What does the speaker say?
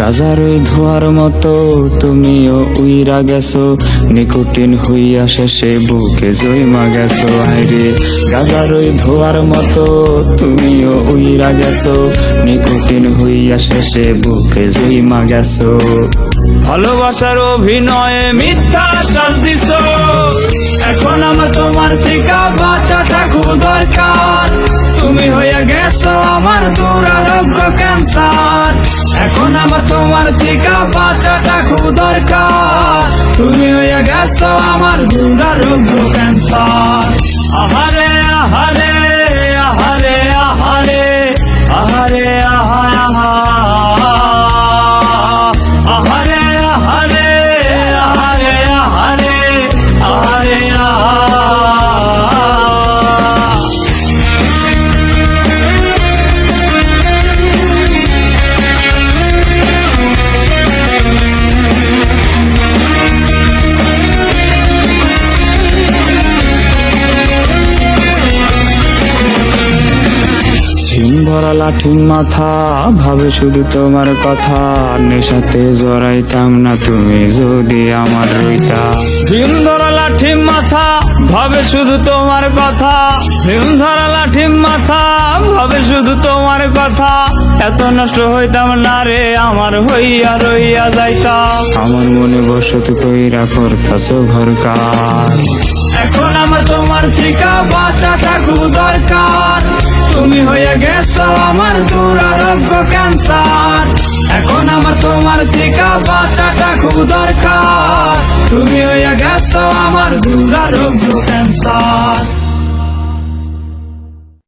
গাজার ওই ধোয়ার মতো তুমিও উইরা গেছো, নিকোটিন হইয়া শেষে বুকে জইমা গেছো। আইরে গাজার ওই ধোয়ার মতো তুমিও উইরা গেছো, নিকোটিন হইয়া শেষে বুকে জইমা গেছো। ভালোবাসার অভিনয়ে মিথ্যা শ্বাস দিছো, এখন আমার তোমার থেকে বাঁচাটা খুব দরকার। তুমি হইয়া গেছো আমার দুরারোগ্য ক্যান্সার, এখন আমার তোমার থেকে বাঁচাটা খুব দরকার। তুমি হইয়া গেছো আমার দুরারোগ্য ক্যান্সার। আহারে আহারে আহারে আহারে আহারে আহা আহারে আহারে আহারে আহারে আহারে আহা। ভরা লাঠির মাথা ভাবে শুধু তোমার কথা, নেশাতে জড়াইতাম না তুমি যদি আমার রইতা। ঝিম ধরা লাঠির মাথা ভাবে শুধু তোমার কথা, ঝিম ধরা লাঠির মাথা ভাবে শুধু তোমার কথা। এত নষ্ট হইতাম না রে আমার হইয়া রইয়া যাইতাম। আমার মনে বসত কইরা করতাছ ঘর কার, এখন আমার তোমার থেকে বাঁচাটা খুব দরকার। তুমি হইয়া গেছো আমার দুরারোগ্য ক্যান্সার, এখন আমার তোমার থেকে বাঁচাটা খুব দরকার। তুমি হইয়া গেছো আমার দুরারোগ্য